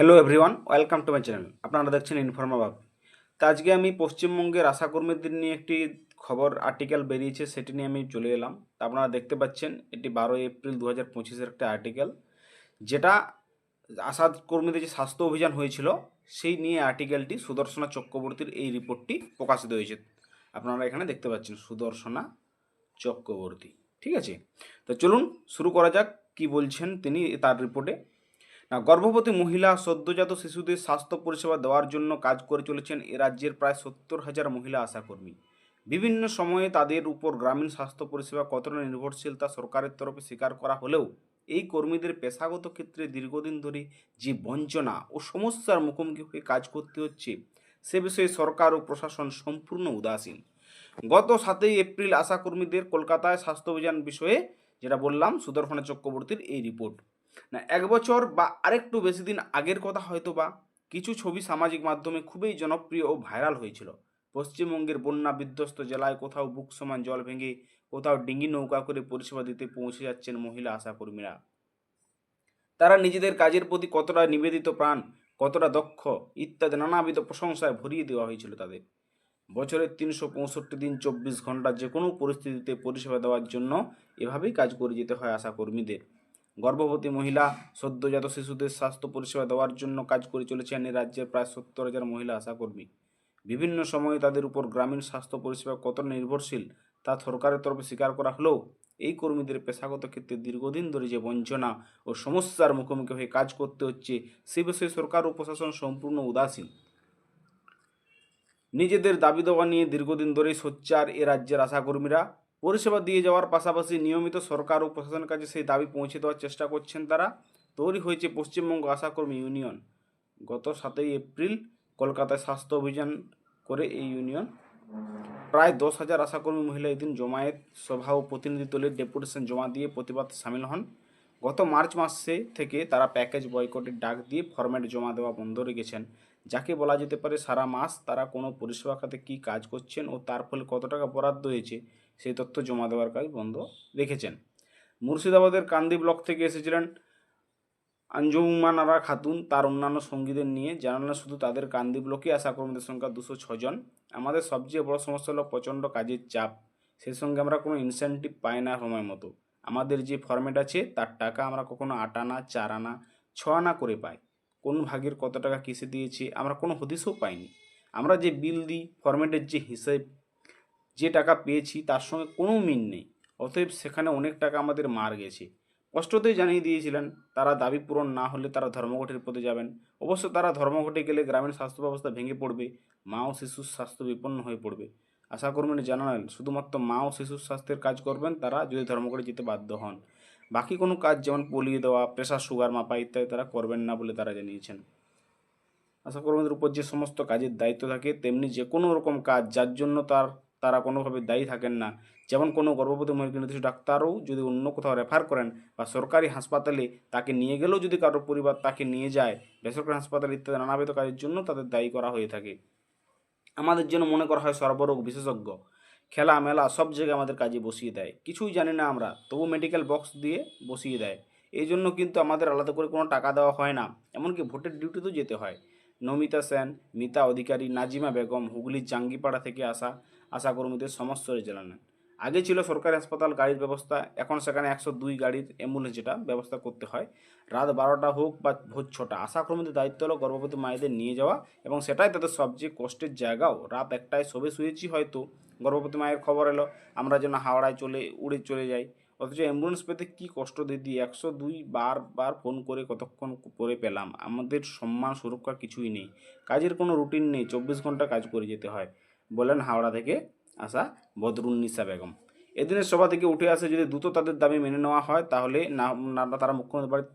Hello everyone, welcome to my channel. আপনারা দেখছেন Informa বাপ। তো আজকে আমি পশ্চিমবঙ্গের আশাকর্মীদের নিয়ে একটি খবর আর্টিকেল বেরিয়েছে, সেটি নিয়ে আমি চলে এলাম। তা আপনারা দেখতে পাচ্ছেন এটি 12 এপ্রিল 2025-এর একটা আর্টিকেল, যেটা আশা কর্মীদের যে স্বাস্থ্য অভিযান হয়েছিল সেই নিয়ে আর্টিকেলটি। সুদর্শনা চক্রবর্তীর এই রিপোর্টটি প্রকাশিত হয়েছে। আপনারা এখানে দেখতে পাচ্ছেন সুদর্শনা চক্রবর্তী। ঠিক আছে, তো চলুন শুরু করা যাক কি বলছেন তিনি তার রিপোর্টে। না, গর্ভবতী মহিলা সদ্যজাত শিশুদের স্বাস্থ্য পরিষেবা দেওয়ার জন্য কাজ করে চলেছেন এ রাজ্যের প্রায় 70,000 মহিলা আশাকর্মী। বিভিন্ন সময়ে তাদের উপর গ্রামীণ স্বাস্থ্য পরিষেবা কতটা নির্ভরশীল তা সরকারের তরফে স্বীকার করা হলেও এই কর্মীদের পেশাগত ক্ষেত্রে দীর্ঘদিন ধরে যে বঞ্চনা ও সমস্যার মুখোমুখি হয়ে কাজ করতে হচ্ছে সে বিষয়ে সরকার ও প্রশাসন সম্পূর্ণ উদাসীন। গত 7 এপ্রিল আশাকর্মীদের কলকাতায় স্বাস্থ্য অভিযান বিষয়ে, যেটা বললাম, সুদর্শনা চক্রবর্তীর এই রিপোর্ট। না, 1 বছর বা আরেকটু বেশি দিন আগের কথা হয়তো বা কিছু ছবি সামাজিক মাধ্যমে খুবই জনপ্রিয় ও ভাইরাল হয়েছিল। পশ্চিমবঙ্গের বন্যা বিধ্বস্ত জেলায় কোথাও বুক সমান জল ভেঙে, কোথাও ডিঙি নৌকা করে পরিষেবা দিতে পৌঁছে যাচ্ছেন মহিলা আশাকর্মীরা। তারা নিজেদের কাজের প্রতি কতটা নিবেদিত প্রাণ, কতটা দক্ষ ইত্যাদি নানাবিধ প্রশংসায় ভরিয়ে দেওয়া হয়েছিল তাদের। বছরের 365 দিন 24 ঘন্টা যে কোনো পরিস্থিতিতে পরিষেবা দেওয়ার জন্য এভাবেই কাজ করে যেতে হয় আশাকর্মীদের। গর্ভবতী মহিলা, সদ্যজাত শিশুদের স্বাস্থ্য পরিষেবা দেওয়ার জন্য কাজ করে চলেছেন এই রাজ্যের প্রায় 70,000 মহিলা আশাকর্মী। বিভিন্ন সময়ে তাদের উপর গ্রামীণ স্বাস্থ্য পরিষেবা কতটা নির্ভরশীল তা সরকারের তরফে স্বীকার করা হলেও এই কর্মীদের পেশাগত ক্ষেত্রে দীর্ঘদিন ধরে যে বঞ্চনা ও সমস্যার মুখোমুখি হয়ে কাজ করতে হচ্ছে সে বিষয়ে সরকার ও প্রশাসন সম্পূর্ণ উদাসীন। নিজেদের দাবি দেওয়া নিয়ে দীর্ঘদিন ধরেই সোচ্চার এ রাজ্যের আশাকর্মীরা। পরিষেবা দিয়ে যাওয়ার পাশাপাশি নিয়মিত সরকার ও প্রশাসনের কাছে সেই দাবি পৌঁছে দেওয়ার চেষ্টা করছেন তারা। তৈরি হয়েছে পশ্চিমবঙ্গ আশাকর্মী ইউনিয়ন। গত 7 এপ্রিল কলকাতায় স্বাস্থ্য অভিযান করে এই ইউনিয়ন। প্রায় 10,000 আশাকর্মী মহিলা এদিন জমায়েত সভা ও প্রতিনিধি দলের ডেপুটেশন জমা দিয়ে প্রতিবাদে সামিল হন। গত মার্চ মাসে থেকে তারা প্যাকেজ বয়কটের ডাক দিয়ে ফরম্যাট জমা দেওয়া বন্ধ রেখেছেন, যাকে বলা যেতে পারে সারা মাস তারা কোনো পরিষেবা খাতে কী কাজ করছেন ও তার ফলে কত টাকা বরাদ্দ হয়েছে সেই তথ্য জমা দেওয়ার কাজ বন্ধ রেখেছেন। মুর্শিদাবাদের কান্দি ব্লক থেকে এসেছিলেন আঞ্জুমানারা খাতুন তার অন্যান্য সঙ্গীদের নিয়ে। জানালেন শুধু তাদের কান্দি ব্লকে আশাকর্মীদের সংখ্যা 206 জন। আমাদের সবচেয়ে বড় সমস্যা হলো প্রচণ্ড কাজের চাপ, সেই সঙ্গে আমরা কোনো ইনসেন্টিভ পাই না সময় মতো। আমাদের যে ফরম্যাট আছে তার টাকা আমরা কখনো 8 আনা, 4 আনা, 6 আনা করে পাই। কোন ভাগের কত টাকা কিসে দিয়েছি আমরা কোনো হদিশও পাইনি। আমরা যে বিল দিই ফরম্যাটের যে হিসেব, যে টাকা পেয়েছি তার সঙ্গে কোনো মিল নেই। অতএব সেখানে অনেক টাকা আমাদের মার গেছে। স্পষ্টতই জানিয়ে দিয়েছিলেন তারা দাবি পূরণ না হলে তারা ধর্মঘটের পথে যাবেন। অবশ্য তারা ধর্মঘটে গেলে গ্রামীণ স্বাস্থ্য ব্যবস্থা ভেঙে পড়বে, মা ও শিশুর স্বাস্থ্য বিপন্ন হয়ে পড়বে। আশাকর্মীরা জানালেন শুধুমাত্র মা ও শিশুর স্বাস্থ্যের কাজ করবেন তারা যদি ধর্মঘটে যেতে বাধ্য হন। বাকি কোনো কাজ যেমন পোলিও দেওয়া, প্রেশার সুগার মাপা ইত্যাদি তারা করবেন না বলে তারা জানিয়েছেন। আশাকর্মীদের উপর যে সমস্ত কাজের দায়িত্ব থাকে তেমনি যে কোনো রকম কাজ যার জন্য তারা কোনোভাবে দায়ী থাকেন না, যেমন কোনো গর্ভবতী মহিলাকে নির্দিষ্ট ডাক্তারও যদি অন্য কোথাও রেফার করেন বা সরকারি হাসপাতালে তাকে নিয়ে গেলেও যদি কারোর পরিবার তাকে নিয়ে যায় বেসরকারি হাসপাতাল ইত্যাদি নানাবিধ কাজের জন্য তাদের দায়ী করা হয়ে থাকে। আমাদের জন্য মনে করা হয় সর্বরোগ বিশেষজ্ঞ, খেলা মেলা সব জায়গায় আমাদের কাজে বসিয়ে দেয়। কিছুই জানি না আমরা, তবু মেডিকেল বক্স দিয়ে বসিয়ে দেয়। এই জন্য কিন্তু আমাদের আলাদা করে কোনো টাকা দেওয়া হয় না, এমনকি ভোটের ডিউটিতেও যেতে হয়। নমিতা সেন, মিতা অধিকারী, নাজিমা বেগম হুগলির জাঙ্গিপাড়া থেকে আসা আশাকর্মীদের সমস্যারে জানালেন। আগে ছিল সরকারি হাসপাতাল গাড়ির ব্যবস্থা, এখন সেখানে 102 গাড়ির অ্যাম্বুলেন্স যেটা ব্যবস্থা করতে হয়। রাত 12টা হোক বা ভোর 6টা, আশাকর্মীদের দায়িত্ব হলো গর্ভবতী মায়েদের নিয়ে যাওয়া, এবং সেটাই তাদের সবচেয়ে কষ্টের জায়গাও। রাত 1টায় সবে শুয়েছি হয়তো, গর্ভবতী মায়ের খবর এলো আমরা যেন হাওড়ায় উড়ে চলে যাই। অথচ অ্যাম্বুলেন্স পেতে কী কষ্ট দিদি, 102 বার ফোন করে কতক্ষণ পরে পেলাম। আমাদের সম্মান সুরক্ষা কিছুই নেই, কাজের কোনো রুটিন নেই, 24 ঘন্টা কাজ করে যেতে হয়, বলেন হাওড়া থেকে আসা বদরুন্নিসা বেগম। এদিনের সভা থেকে উঠে আসে যদি দ্রুত তাদের দাবি মেনে নেওয়া হয় তাহলে তারা মুখ্যমন্ত্রী বাড়ি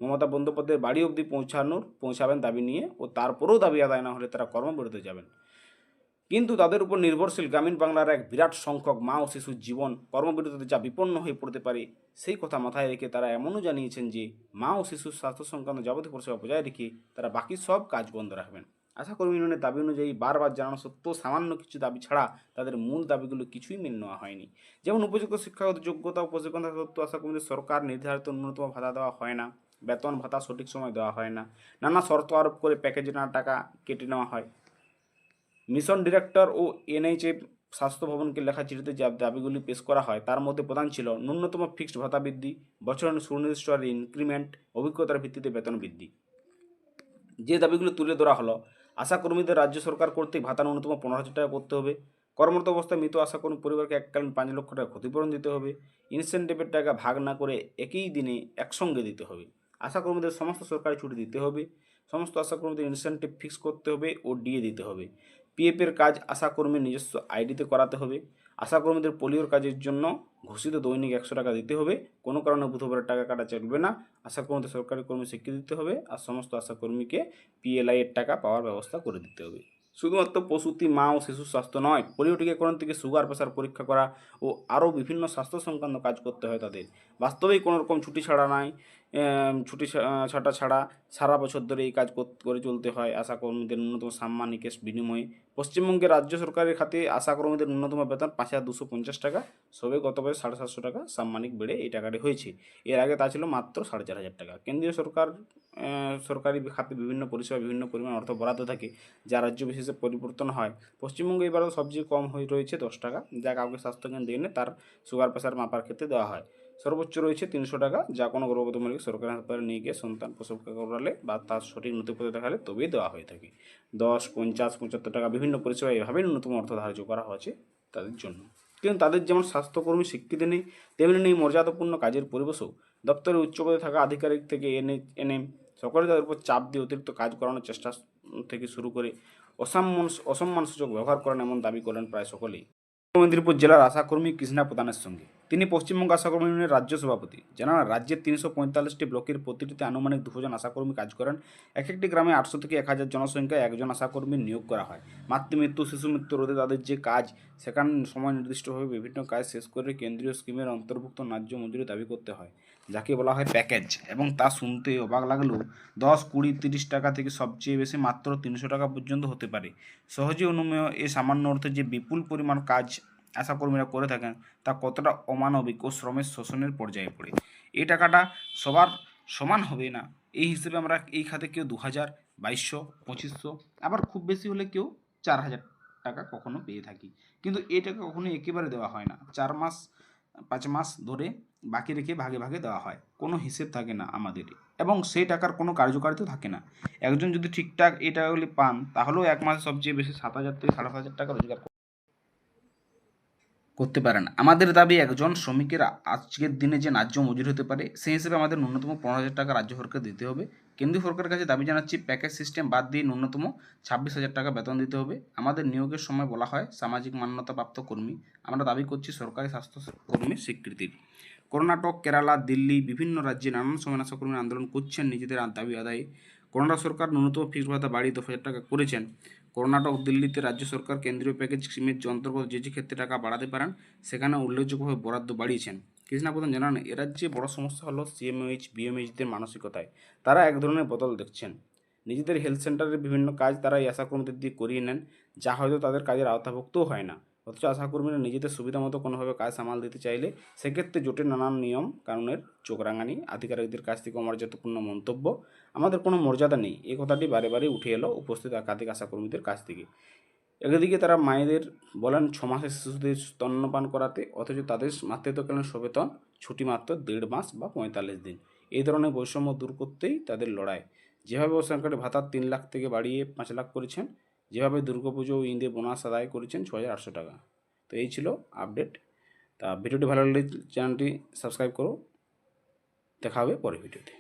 মমতা বন্দ্যোপাধ্যায়ের বাড়ি অবধি পৌঁছাবেন দাবি নিয়ে, ও তারপরেও দাবি আদায় না হলে তারা কর্মবিরতি যাবেন। কিন্তু তাদের উপর নির্ভরশীল গ্রামীণ বাংলার এক বিরাট সংখ্যক মা ও শিশুর জীবন কর্মবিরতিতে যা বিপন্ন হয়ে পড়তে পারে সেই কথা মাথায় রেখে তারা এমনও জানিয়েছেন যে মা ও শিশুর স্বাস্থ্য সংক্রান্ত যাবতীয় পরিষেবা বজায় রেখে তারা বাকি সব কাজ বন্ধ রাখবেন। আশাকর্মী ইউনিয়নের দাবি অনুযায়ী বারবার জানানো সত্ত্বেও সামান্য কিছু দাবি ছাড়া তাদের মূল দাবিগুলো কিছুই মেনে নেওয়া হয়নি। যেমন উপযুক্ত শিক্ষাগত যোগ্যতা ও প্রশিক্ষণ থাকা সত্ত্বেও আশাকর্মীদের সরকার নির্ধারিত ন্যূনতম ভাতা দেওয়া হয় না। বেতন ভাতা সঠিক সময় দেওয়া হয় না, নানা শর্ত আরোপ করে প্যাকেজে নানা টাকা কেটে নেওয়া হয়। মিশন ডিরেক্টর ও এনএইচএ স্বাস্থ্য ভবনকে লেখা চিঠিতে যে দাবিগুলি পেশ করা হয় তার মধ্যে প্রধান ছিল ন্যূনতম ফিক্সড ভাতা বৃদ্ধি, বছরের সুনির্দিষ্ট ইনক্রিমেন্ট, অভিজ্ঞতার ভিত্তিতে বেতন বৃদ্ধি। যে দাবিগুলি তুলে ধরা হলো, আশাকর্মীদের রাজ্য সরকার কর্তৃক ভাতা ন্যূনতম 15,000 টাকা করতে হবে, কর্মরত অবস্থায় মৃত আশাকর্মী পরিবারকে এককালীন 5 লক্ষ টাকা ক্ষতিপূরণ দিতে হবে, ইনসেন্টিভের টাকা ভাগ না করে একই দিনে একসঙ্গে দিতে হবে, আশাকর্মীদের সমস্ত সরকারি ছুটি দিতে হবে, সমস্ত আশাকর্মীদের ইনসেন্টিভ ফিক্স করতে হবে ও ডিএ দিতে হবে, পিএফের কাজ আশাকর্মীর নিজস্ব আইডিতে করাতে হবে, আশাকর্মীদের পোলিওর কাজের জন্য ঘোষিত দৈনিক 100 টাকা দিতে হবে, কোনো কারণে বুধবারের টাকা কাটা চলবে না, আশাকর্মীদের সরকারি কর্মী স্বীকৃতি দিতে হবে, আর সমস্ত আশাকর্মীকে পিএলআই এর টাকা পাওয়ার ব্যবস্থা করে দিতে হবে। শুধুমাত্র প্রসূতি মা ও শিশুর স্বাস্থ্য নয়, পোলিও টিকাকরণ থেকে সুগার প্রেশার পরীক্ষা করা ও আরও বিভিন্ন স্বাস্থ্য সংক্রান্ত কাজ করতে হয় তাদের। বাস্তবেই কোনো রকম ছুটি ছাড়া নাই, ছুটি ছাটা ছাড়া সারা বছর ধরে এই কাজ করে চলতে হয় আশাকর্মীদের ন্যূনতম সাম্মানিকের বিনিময়ে। পশ্চিমবঙ্গের রাজ্য সরকারের খাতে আশাকর্মীদের ন্যূনতম বেতন 5,250 টাকা, সবে গত বছর 750 টাকা সাম্মানিক বেড়ে এই টাকাটি হয়েছে। এর আগে তা ছিল মাত্র 4,500 টাকা। কেন্দ্রীয় সরকার সরকারি খাতে বিভিন্ন পরিষেবা বিভিন্ন পরিমাণ অর্থ বরাদ্দ থাকে, যা রাজ্য বিশেষে পরিবর্তন হয়। পশ্চিমবঙ্গে এবারও সবচেয়ে কম হয়ে রয়েছে 10 টাকা, যা কাউকে স্বাস্থ্যকেন্দ্রে এনে তার সুগার প্রেশার মাপার ক্ষেত্রে দেওয়া হয়। সর্বোচ্চ রয়েছে 300 টাকা, যা কোনো গর্ভবতী মহিলাকে সরকারি হাসপাতালে নিয়ে গিয়ে সন্তান প্রসব করালে বা তার সঠিক নথিপত্র দেখালে তবেই দেওয়া হয়ে থাকে। 10, 50, 75 টাকা বিভিন্ন পরিষেবা এভাবেই ন্যূনতম অর্থ ধার্য করা হয়েছে তাদের জন্য। কিন্তু তাদের যেমন স্বাস্থ্যকর্মী স্বীকৃতি নেই, তেমনি নেই মর্যাদাপূর্ণ কাজের পরিবেশও। দপ্তরে উচ্চপদে থাকা আধিকারিক থেকে এনএম সকলে তাদের উপর চাপ দিয়ে অতিরিক্ত কাজ করানোর চেষ্টা থেকে শুরু করে অসম্মানসূচক ব্যবহার করেন এমন দাবি করেন প্রায় সকলেই। পূর্ব মেদিনীপুর জেলার আশাকর্মী কৃষ্ণা প্রধানের সঙ্গে তিনি পশ্চিমবঙ্গ আশাকর্মী ইউনিয়নের রাজ্য সভাপতি। জানান, রাজ্যের 345টি ব্লকের প্রতিটিতে আনুমানিক 200 জন আশাকর্মী কাজ করেন। এক একটি গ্রামে 800 থেকে 1,000 জনসংখ্যায় একজন আশাকর্মী নিয়োগ করা হয়। মাতৃমৃত্যু, শিশু মৃত্যু রোধে তাদের যে কাজ, সেখানে সময় নির্দিষ্টভাবে বিভিন্ন কাজ শেষ করে কেন্দ্রীয় স্কিমের অন্তর্ভুক্ত ন্যায্য মজুরি দাবি করতে হয়, যাকে বলা হয় প্যাকেজ। এবং তা শুনতে অবাক লাগলেও 10, 20, 30 টাকা থেকে সবচেয়ে বেশি মাত্র 300 টাকা পর্যন্ত হতে পারে। সহজে অনুমেয় এই সামান্য অর্থে যে বিপুল পরিমাণ কাজ আশাকর্মীরা করে থাকেন, তা কতটা অমানবিক ও শ্রমের শোষণের পর্যায়ে পড়ে। এই টাকাটা সবার সমান হবে না, এই হিসেবে আমরা এই খাতে কেউ 2,000, 2,200, 2,500, আবার খুব বেশি হলে কেউ 4,000 টাকা কখনো পেয়ে থাকি। কিন্তু এই টাকা কখনোই একেবারে দেওয়া হয় না, 4 মাস 5 মাস ধরে বাকি রেখে ভাগে ভাগে দেওয়া হয়, কোনো হিসেব থাকে না আমাদের, এবং সেই টাকার কোনো কার্যকারিতা থাকে না। একজন যদি ঠিকঠাক এই টাকাগুলি পান, তাহলেও এক মাসে সবচেয়ে বেশি 7,000 থেকে 7,500 টাকা রোজগার করতে পারেন। আমাদের দাবি, একজন শ্রমিকের আজকের দিনে যে ন্যায্য মজুরি হতে পারে, সেই হিসেবে আমাদের ন্যূনতম 15,000 টাকা রাজ্য সরকার দিতে হবে। কেন্দ্রীয় সরকারের কাছে দাবি জানাচ্ছি, প্যাকেজ সিস্টেম বাদ দিয়ে ন্যূনতম 26,000 টাকা বেতন দিতে হবে। আমাদের নিয়োগের সময় বলা হয় সামাজিক মান্যতাপ্রাপ্ত কর্মী, আমরা দাবি করছি সরকারি স্বাস্থ্য কর্মীর স্বীকৃতির। কর্ণাটক, কেরালা, দিল্লি, বিভিন্ন রাজ্যে নানান সময় আশাকর্মী আন্দোলন করছেন নিজেদের দাবি আদায়ে। কর্ণাটক সরকার ন্যূনতম ফিক্সড ভাতা বাড়িয়ে 10,000 টাকা করেছেন। কর্ণাটক, দিল্লিতে রাজ্য সরকার কেন্দ্রীয় প্যাকেজ স্কিমের অন্তর্গত যে ক্ষেত্রে টাকা বাড়াতে পারেন, সেখানে উল্লেখযোগ্যভাবে বরাদ্দ বাড়িয়েছেন। কৃষ্ণা প্রধান জানান, এ রাজ্যে বড় সমস্যা হলো সিএমএইচ, বিএমএইচদের মানসিকতায়। তারা এক ধরনের বদল দেখছেন। নিজেদের হেলথ সেন্টারের বিভিন্ন কাজ তারা এই আশাকর্মীদের দিয়ে করিয়ে নেন, যা হয়তো তাদের কাজের আওতাভুক্তও হয় না। অথচ আশাকর্মীরা নিজেদের সুবিধা মতো কোনোভাবে কাজ সামাল দিতে চাইলে সেক্ষেত্রে জোটের নানান নিয়ম কানুনের চোখ রাঙানি, আধিকারিকদের কাছ থেকে অমর্যাদাপূর্ণ মন্তব্য, আমাদের কোনো মর্যাদা নেই, এই কথাটি বারে বারে উঠে এলো উপস্থিত একাধিক আশাকর্মীদের কাছ থেকে। একদিকে তারা মায়েদের বলেন 6 মাসের শিশুদের স্তন্যপান করাতে, অথচ তাদের মাতৃত্বকালীন সবেতন ছুটি মাত্র 1.5 মাস বা 45 দিন। এই ধরনের বৈষম্য দূর করতেই তাদের লড়াই। যেভাবে সরকারি ভাতা 3 লাখ থেকে বাড়িয়ে 5 লাখ করেছেন, যেভাবে দুর্গাপুজো ও ঈদে বোনাস আদায় করেছেন 6,800 টাকা। তো এই ছিল আপডেট। তা ভিডিওটি ভালো লাগলে চ্যানেলটি সাবস্ক্রাইব করো। দেখা হবে পরের ভিডিওতে।